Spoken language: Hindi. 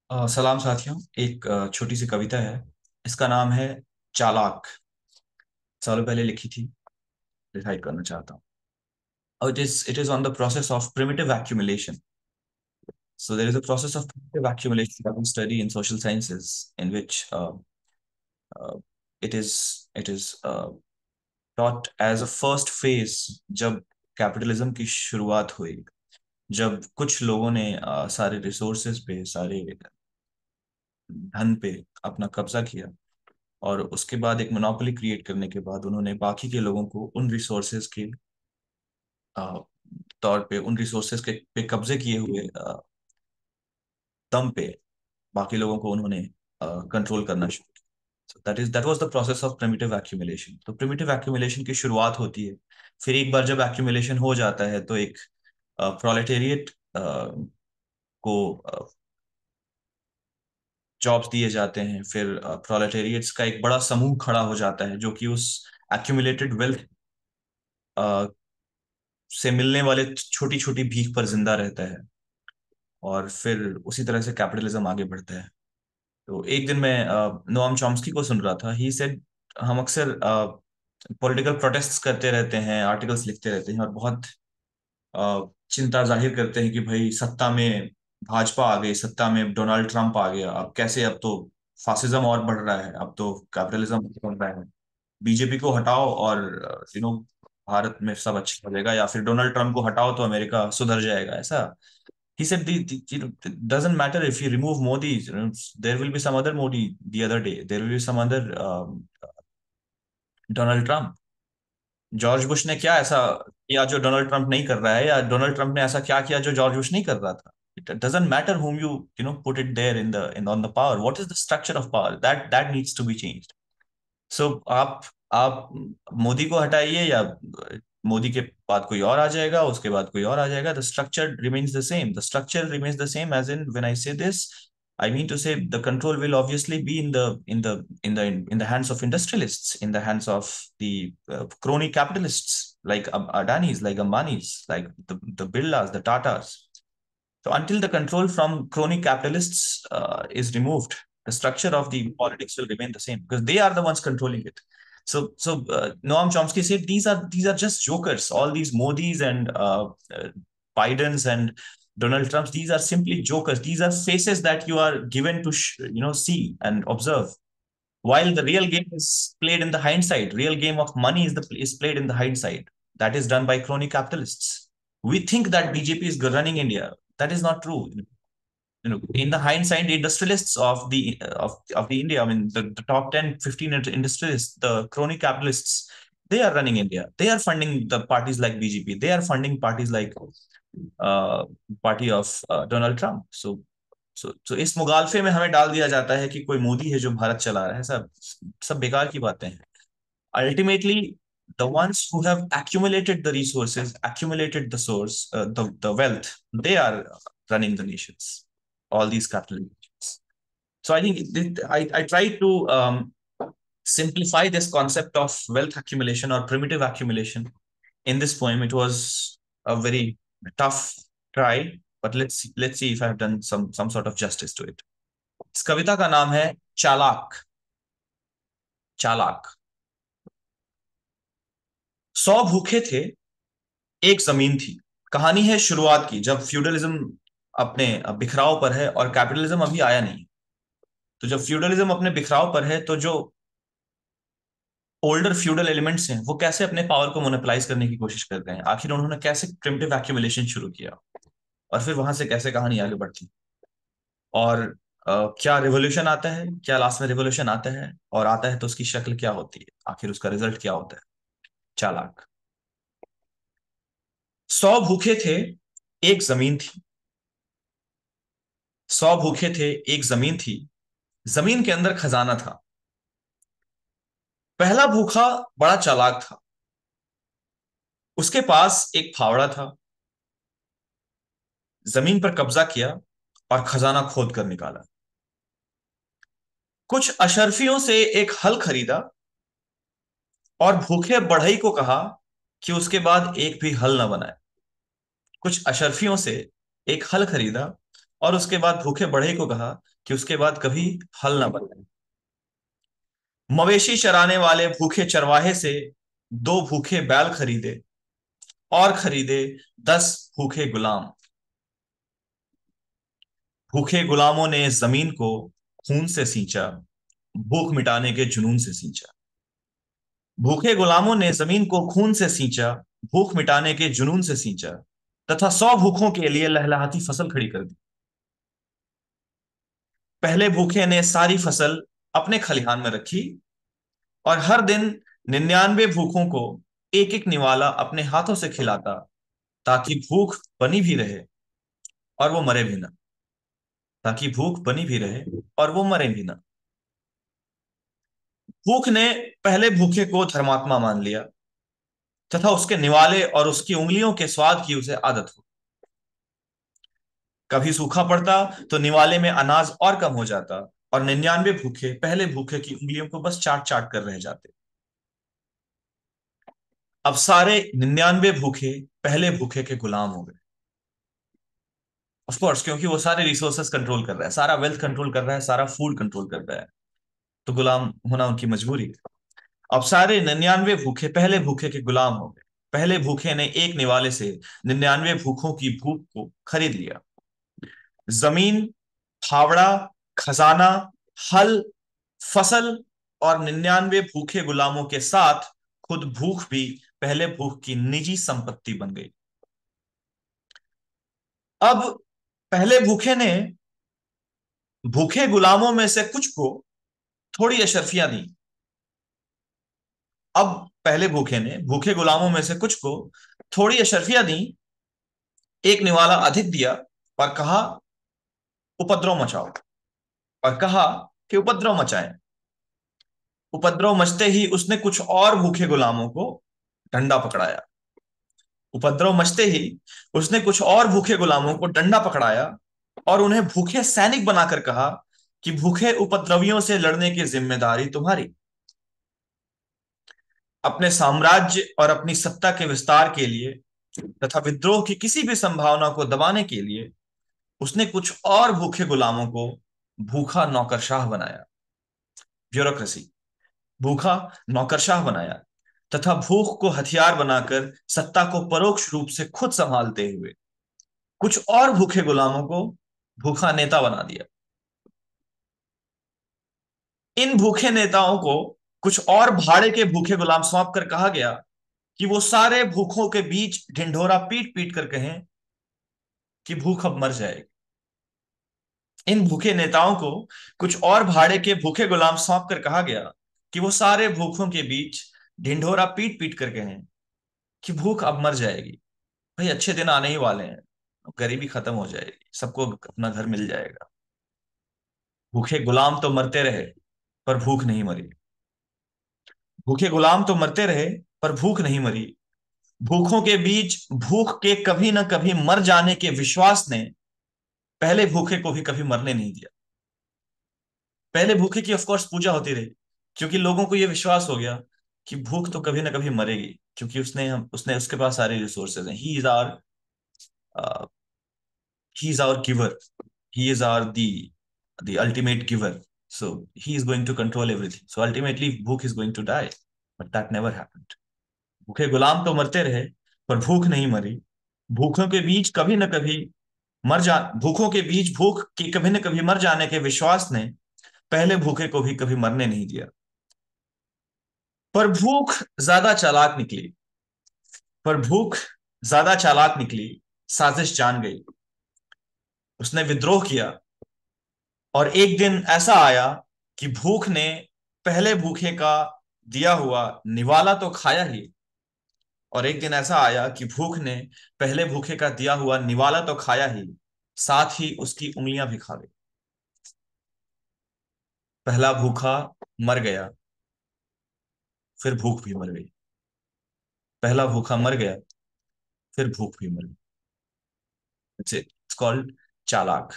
सलाम साथियों। एक छोटी सी कविता है। इसका नाम है चालाक। सालों पहले लिखी थी। डिसाइड करना चाहता हूँ। और it is on the process of primitive accumulation. So there is a process of primitive accumulation that we study in social sciences, in which uh, it is taught as a first phase। जब कैपिटलिज्म की शुरुआत हुई, जब कुछ लोगों ने सारे रिसोर्सेज पे, सारे धन पे अपना कब्जा किया, और उसके बाद एक मोनोपोली क्रिएट करने के बाद उन्होंने बाकी के लोगों को उन रिसोर्सेज के अ, तौर पे, उन रिसोर्सेज के पे कब्जे किए हुए दम पे बाकी लोगों को उन्होंने कंट्रोल करना शुरू किया। So that was the process of primitive accumulation. तो प्रिमिटिव एक्यूमुलेशन की शुरुआत होती है। फिर एक बार जब एक्यूमुलेशन हो जाता है तो एक प्रोलेटेरिएट को जॉब्स दिए जाते हैं। फिर प्रोलेटेरिएट्स का एक बड़ा समूह खड़ा हो जाता है जो कि उस एक्यूमुलेटेड वेल्थ से मिलने वाले छोटी छोटी भीख पर जिंदा रहता है। और फिर उसी तरह से कैपिटलिज्म आगे बढ़ता है। तो एक दिन मैं नोआम चॉम्स्की को सुन रहा था। ही सेड, हम अक्सर पॉलिटिकल प्रोटेस्ट्स करते रहते हैं, आर्टिकल्स लिखते रहते हैं, और बहुत चिंता जाहिर करते हैं कि भाई सत्ता में भाजपा आ गई, सत्ता में डोनाल्ड ट्रंप आ गया, अब कैसे, अब तो फासिज्म और बढ़ रहा है, अब तो कैपिटलिज्म बढ़ रहा है, बीजेपी को हटाओ और भारत में सब अच्छा हो जाएगा, या फिर डोनाल्ड ट्रंप को हटाओ तो अमेरिका सुधर जाएगा, ऐसा। He said, it doesn't matter if you remove Modi, there will be some other Modi the other day. There will be some other Donald Trump. George Bush ने क्या ऐसा किया जो डोनाल्ड ट्रंप नहीं कर रहा है, या डोनाल्ड ट्रंप ने ऐसा क्या किया जो जॉर्ज बुश नहीं कर रहा था? It doesn't matter whom you put it there in on the power. What is the structure of power? That needs to be changed. सो आप मोदी को हटाइए, या मोदी के बाद कोई और आ जाएगा, उसके बाद कोई और आ जाएगा, the structure remains the same. The structure remains the same, as in when I say this, I mean to say the control will obviously be in the hands of industrialists, in the hands of the crony capitalists like Adanis, like Ambanis, like the Birlas, the Tatas. So until the control from crony capitalists is removed, the structure of the politics will remain the same because they are the ones controlling it. So Noam Chomsky said these are just jokers. All these Modis and Bidens and Donald Trumps, these are simply jokers. These are faces that you are given to see and observe. While the real game is played in the hindsight, real game of money is played in the hindsight. That is done by crony capitalists. We think that BJP is running India. That is not true. In the hindsight, industrialists of the India, I mean, the top 10, 15 industrialists, the crony capitalists, they are running India. They are funding the parties like BJP. They are funding parties like uh, party of Donald Trump. So इस मुगालफे में हमें डाल दिया जाता है कि कोई मोदी है जो भारत चला रहा है। सब सब बेकार की बातें हैं। Ultimately, the ones who have accumulated the resources, accumulated the source, the wealth, they are running the nations, all these capital nations. So I think I tried to simplify this concept of wealth accumulation or primitive accumulation in this poem. It was a very tough try, but let's see if I've done some sort of justice to it. इस कविता का नाम है चालाक। चालाक। 100 भूखे थे, एक जमीन थी। कहानी है शुरुआत की, जब फ्यूडलिज्म अपने बिखराव पर है और कैपिटलिज्म अभी आया नहीं। तो जब फ्यूडलिज्म अपने बिखराव पर है तो जो ओल्डर फ्यूडल एलिमेंट्स हैं वो कैसे अपने पावर को मोनोपलाइज करने की कोशिश कर रहे हैं, आखिर उन्होंने कैसे प्रिमिटिव एक्यूमुलेशन शुरू किया, और फिर वहां से कैसे कहानी आगे बढ़ती। और क्या रिवोल्यूशन आता है, क्या लास्ट में रिवोल्यूशन आता है, और आता है तो उसकी शक्ल क्या होती है, आखिर उसका रिजल्ट क्या होता है। चालाक। 100 भूखे थे, एक जमीन थी। 100 भूखे थे, एक जमीन थी। जमीन के अंदर खजाना था। पहला भूखा बड़ा चालाक था। उसके पास एक फावड़ा था। जमीन पर कब्जा किया और खजाना खोद कर निकाला। कुछ अशर्फियों से एक हल खरीदा और भूखे बढ़ई को कहा कि उसके बाद एक भी हल न बनाए। कुछ अशर्फियों से एक हल खरीदा और उसके बाद भूखे बढ़ई को कहा कि उसके बाद कभी हल ना बने। मवेशी चराने वाले भूखे चरवाहे से दो भूखे बैल खरीदे, और खरीदे 10 भूखे गुलाम। भूखे गुलामों ने जमीन को खून से सींचा, भूख मिटाने के जुनून से सींचा। भूखे गुलामों ने जमीन को खून से सींचा, भूख मिटाने के जुनून से सींचा, तथा 100 भूखों के लिए लहलहाती फसल खड़ी कर दी। पहले भूखे ने सारी फसल अपने खलिहान में रखी, और हर दिन 99 भूखों को एक एक निवाला अपने हाथों से खिलाता, ताकि भूख बनी भी रहे और वो मरे भी ना। ताकि भूख बनी भी रहे और वो मरे भी ना। भूख ने पहले भूखे को धर्मात्मा मान लिया, तथा उसके निवाले और उसकी उंगलियों के स्वाद की उसे आदत हो। कभी सूखा पड़ता तो निवाले में अनाज और कम हो जाता, और 99 भूखे पहले भूखे की उंगलियों को बस चाट चाट कर रह जाते। अब सारे 99 भूखे पहले भूखे के गुलाम हो गए। ऑफ कोर्स, क्योंकि वो सारे रिसोर्सेस कंट्रोल कर रहा है, सारा वेल्थ कंट्रोल कर रहा है, सारा फूड कंट्रोल कर रहा है, तो गुलाम होना उनकी मजबूरी है। अब सारे 99 भूखे पहले भूखे के गुलाम हो गए। पहले भूखे ने एक निवाले से 99 भूखों की भूख को खरीद लिया। जमीन, फावड़ा, खजाना, हल, फसल और 99 भूखे गुलामों के साथ खुद भूख भी पहले भूख की निजी संपत्ति बन गई। अब पहले भूखे ने भूखे गुलामों में से कुछ को थोड़ी अशर्फियां दी। अब पहले भूखे ने भूखे गुलामों में से कुछ को थोड़ी अशर्फियां दी। एक निवाला अधिक दिया, और कहा उपद्रव मचाओ, और कहा कि उपद्रव मचाएं। उपद्रव मचते ही उसने कुछ और भूखे गुलामों को डंडा पकड़ाया। उपद्रव मचते ही उसने कुछ और भूखे गुलामों को डंडा पकड़ाया, और उन्हें भूखे सैनिक बनाकर कहा कि भूखे उपद्रवियों से लड़ने की जिम्मेदारी तुम्हारी। अपने साम्राज्य और अपनी सत्ता के विस्तार के लिए तथा विद्रोह की किसी भी संभावना को दबाने के लिए उसने कुछ और भूखे गुलामों को भूखा नौकरशाह बनाया। ब्यूरोक्रेसी। भूखा नौकरशाह बनाया, तथा भूख को हथियार बनाकर सत्ता को परोक्ष रूप से खुद संभालते हुए कुछ और भूखे गुलामों को भूखा नेता बना दिया। इन भूखे नेताओं को कुछ और भाड़े के भूखे गुलाम सौंप कर कहा गया कि वो सारे भूखों के बीच ढिंढोरा पीट पीट कर कहें कि भूख अब मर जाएगी। इन भूखे नेताओं को कुछ और भाड़े के भूखे गुलाम सौंप कर कहा गया कि वो सारे भूखों के बीच ढिंढोरा पीट पीट कर कहें कि भूख अब मर जाएगी। भाई, अच्छे दिन आने ही वाले हैं, गरीबी खत्म हो जाएगी, सबको अपना घर मिल जाएगा। भूखे गुलाम तो मरते रहे, पर भूख नहीं मरी। भूखे गुलाम तो मरते रहे, पर भूख नहीं मरी। भूखों के बीच भूख के कभी ना कभी मर जाने के विश्वास ने पहले भूखे को भी कभी मरने नहीं दिया। पहले भूखे की ऑफ कोर्स पूजा होती रही, क्योंकि लोगों को यह विश्वास हो गया कि भूख तो कभी ना कभी मरेगी, क्योंकि उसने उसके पास सारे रिसोर्सेज हैं। He is our giver, he is our the ultimate giver, so he is going to control everything, so ultimately भूख is going to die, but that never happened. भूखे गुलाम तो मरते रहे, पर भूख नहीं मरी। भूखों के बीच कभी न कभी भूखों के बीच भूख के कभी न कभी मर जाने के विश्वास ने पहले भूखे को भी कभी मरने नहीं दिया। पर भूख ज्यादा चालाक निकली पर भूख ज्यादा चालाक निकली, साजिश जान गई। उसने विद्रोह किया, और एक दिन ऐसा आया कि भूख ने पहले भूखे का दिया हुआ निवाला तो खाया ही, और एक दिन ऐसा आया कि भूख ने पहले भूखे का दिया हुआ निवाला तो खाया ही, साथ ही उसकी उंगलियां भी खा गई। पहला भूखा मर गया, फिर भूख भी मर गई। पहला भूखा मर गया, फिर भूख भी मर गई। इट्स कॉल्ड चालाक।